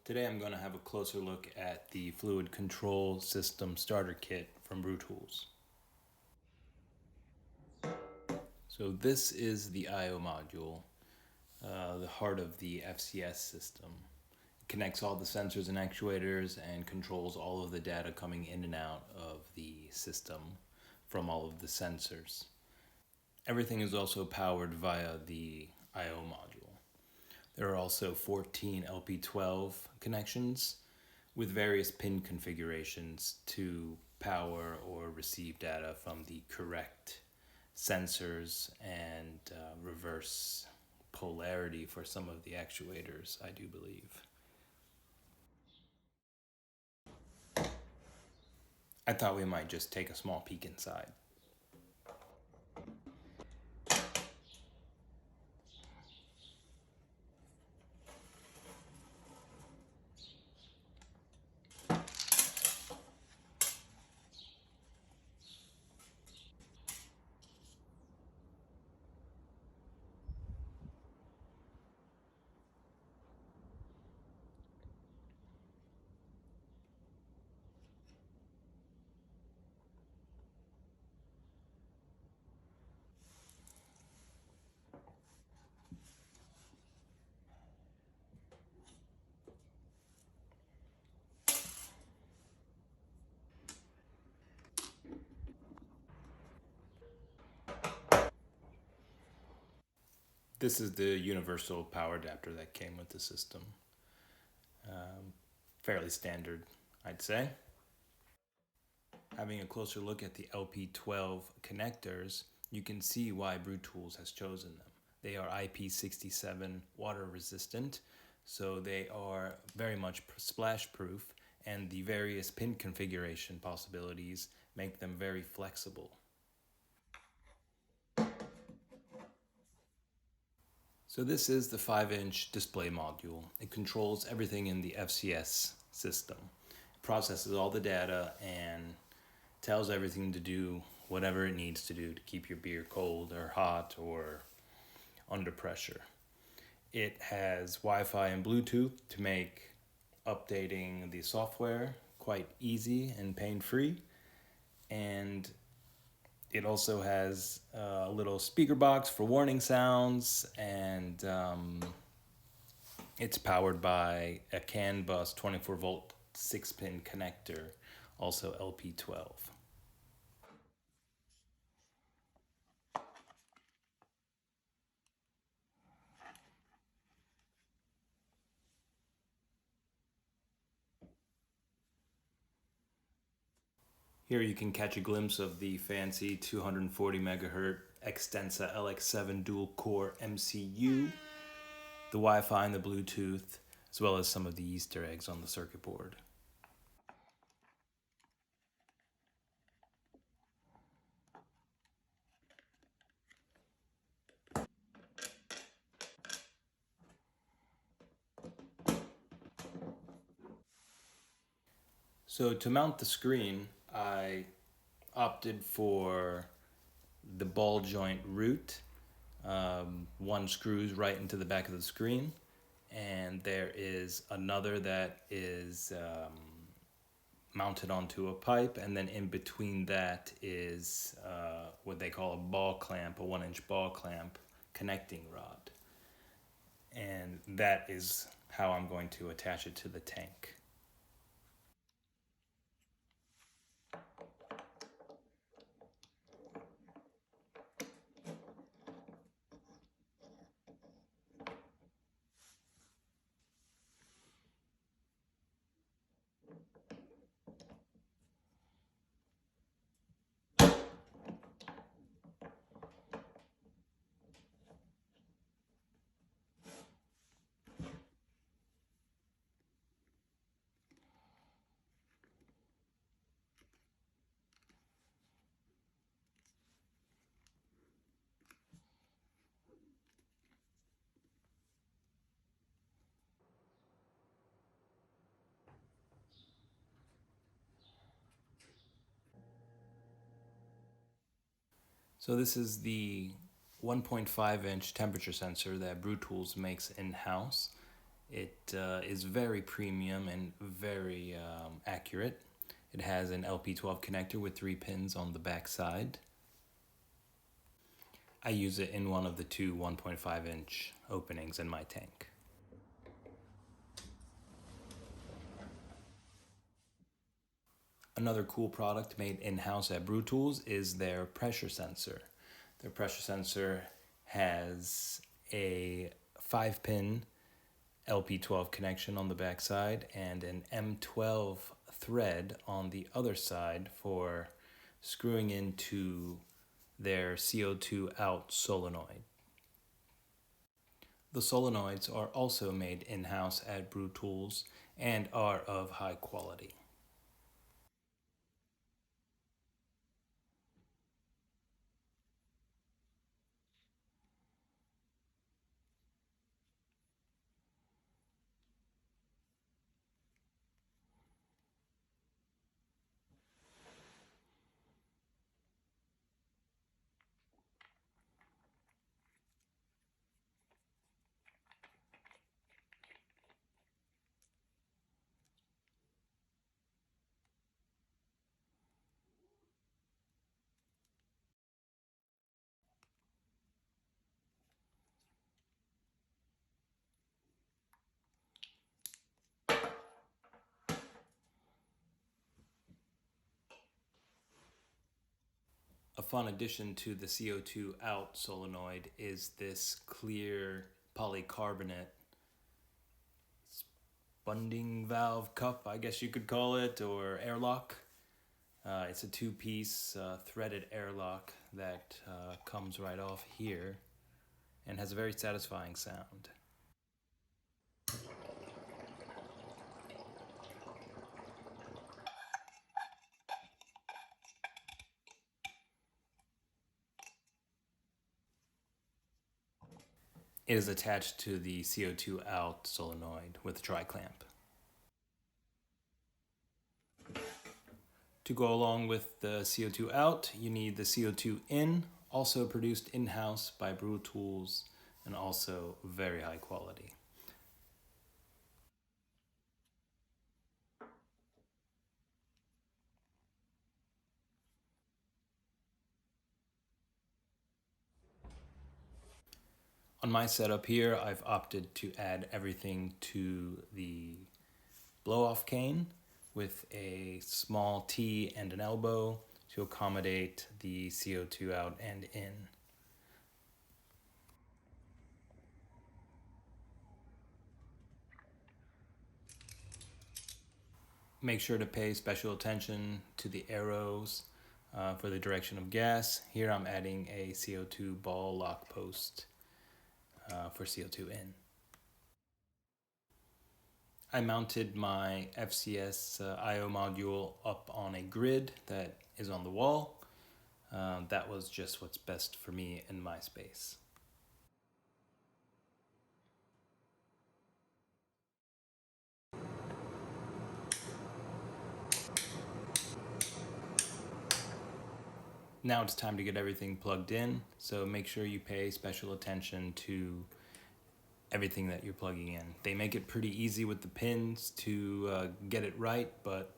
Today I'm going to have a closer look at the fluid control system starter kit from Brewtools. So this is the I/O module, the heart of the FCS system. It connects all the sensors and actuators and controls all of the data coming in and out of the system from all of the sensors. Everything is also powered via the I/O module. There are also 14 LP12 connections with various pin configurations to power or receive data from the correct sensors and reverse polarity for some of the actuators, I do believe. I thought we might just take a small peek inside. This is the universal power adapter that came with the system. Fairly standard, I'd say. Having a closer look at the LP12 connectors, you can see why Brewtools has chosen them. They are IP67 water resistant, so they are very much splash proof, and the various pin configuration possibilities make them very flexible. So this is the 5-inch display module. It controls everything in the FCS system. It processes all the data and tells everything to do whatever it needs to do to keep your beer cold or hot or under pressure. It has Wi-Fi and Bluetooth to make updating the software quite easy and pain-free. And it also has a little speaker box for warning sounds, and it's powered by a CAN bus 24-volt 6-pin connector, also LP12. Here you can catch a glimpse of the fancy 240 MHz Extensa LX7 dual-core MCU, the Wi-Fi and the Bluetooth, as well as some of the Easter eggs on the circuit board. So to mount the screen, I opted for the ball joint root. One screws right into the back of the screen, and there is another that is mounted onto a pipe, and then in between that is what they call a ball clamp, a 1-inch ball clamp connecting rod. And that is how I'm going to attach it to the tank. So this is the 1.5-inch temperature sensor that Brewtools makes in-house. It is very premium and very accurate. It has an LP12 connector with 3 pins on the back side. I use it in one of the two 1.5-inch openings in my tank. Another cool product made in-house at Brewtools is their pressure sensor. Their pressure sensor has a 5-pin LP12 connection on the back side and an M12 thread on the other side for screwing into their CO2 out solenoid. The solenoids are also made in-house at Brewtools and are of high quality. A fun addition to the CO2 out solenoid is this clear polycarbonate bunding valve cup, I guess you could call it, or airlock. It's a 2-piece threaded airlock that comes right off here and has a very satisfying sound. It is attached to the CO2 out solenoid with a tri-clamp. To go along with the CO2 out, you need the CO2 in, also produced in-house by Brewtools and also very high quality. On my setup here, I've opted to add everything to the blow-off cane with a small T and an elbow to accommodate the CO2 out and in. Make sure to pay special attention to the arrows for the direction of gas. Here I'm adding a CO2 ball lock post for CO2 in. I mounted my FCS I/O module up on a grid that is on the wall. That was just what's best for me in my space. Now it's time to get everything plugged in, so make sure you pay special attention to everything that you're plugging in. They make it pretty easy with the pins to get it right, but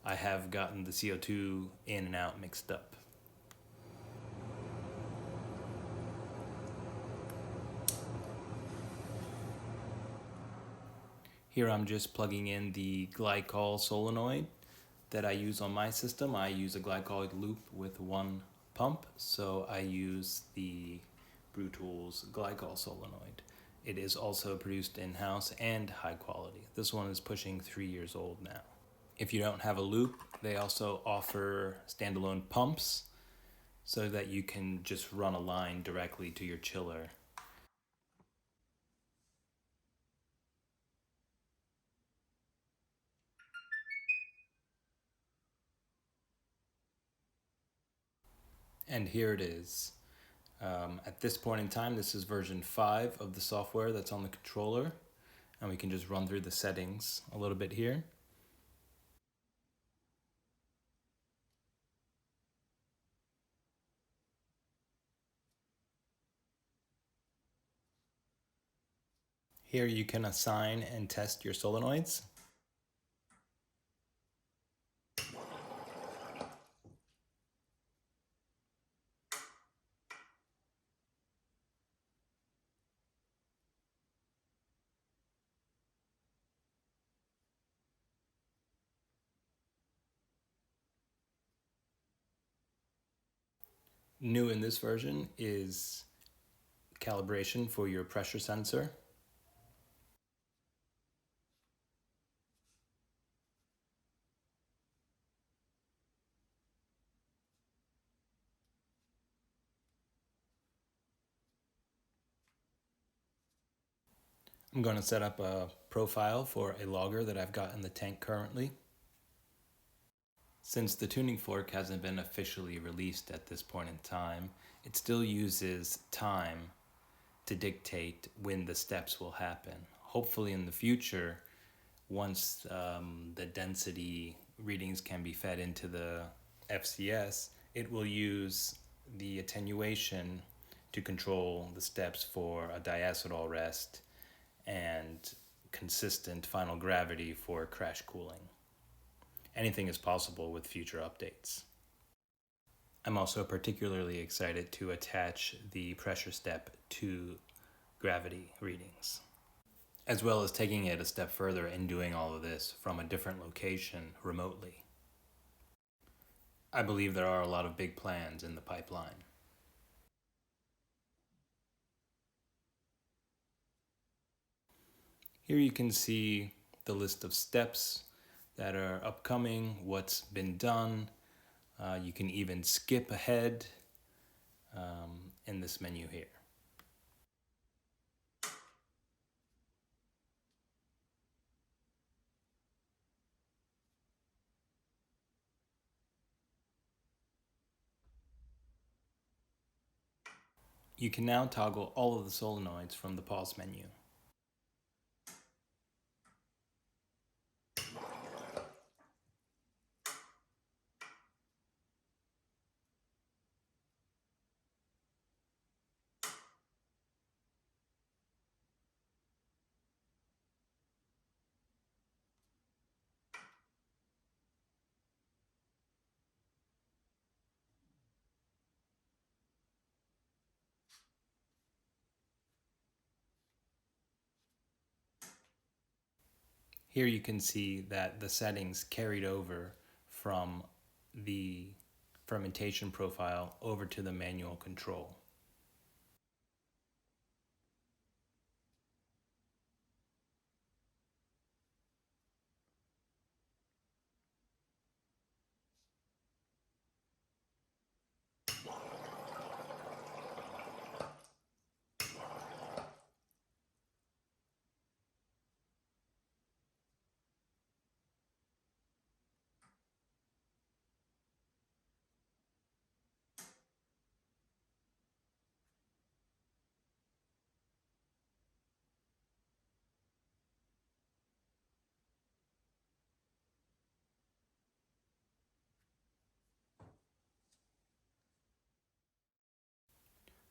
I have gotten the CO2 in and out mixed up. Here I'm just plugging in the glycol solenoid that I use on my system. I use a glycol loop with one pump, so I use the Brewtools glycol solenoid. It is also produced in-house and high quality. This one is pushing 3 years old now. If you don't have a loop, they also offer standalone pumps so that you can just run a line directly to your chiller. And here it is. At this point in time, this is version 5 of the software that's on the controller, and we can just run through the settings a little bit here. Here you can assign and test your solenoids. New in this version is calibration for your pressure sensor. I'm going to set up a profile for a logger that I've got in the tank currently. Since the tuning fork hasn't been officially released at this point in time, it still uses time to dictate when the steps will happen. Hopefully in the future, once the density readings can be fed into the FCS, it will use the attenuation to control the steps for a diacetyl rest and consistent final gravity for crash cooling. Anything is possible with future updates. I'm also particularly excited to attach the pressure step to gravity readings, as well as taking it a step further and doing all of this from a different location remotely. I believe there are a lot of big plans in the pipeline. Here you can see the list of steps that are upcoming, what's been done. You can even skip ahead in this menu here. You can now toggle all of the solenoids from the pause menu. Here you can see that the settings carried over from the fermentation profile over to the manual control.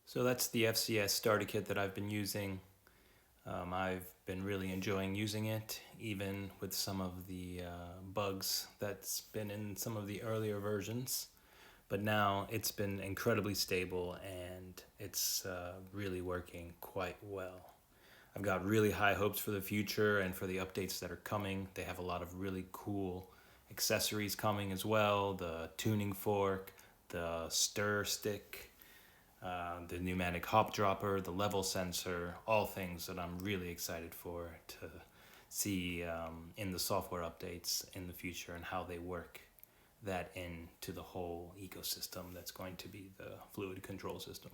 So that's the FCS starter kit that I've been using. I've been really enjoying using it, even with some of the bugs that's been in some of the earlier versions. But now it's been incredibly stable and it's really working quite well. I've got really high hopes for the future and for the updates that are coming. They have a lot of really cool accessories coming as well. The tuning fork, the stir stick, the pneumatic hop dropper, the level sensor, all things that I'm really excited for to see in the software updates in the future and how they work that into the whole ecosystem that's going to be the fluid control system.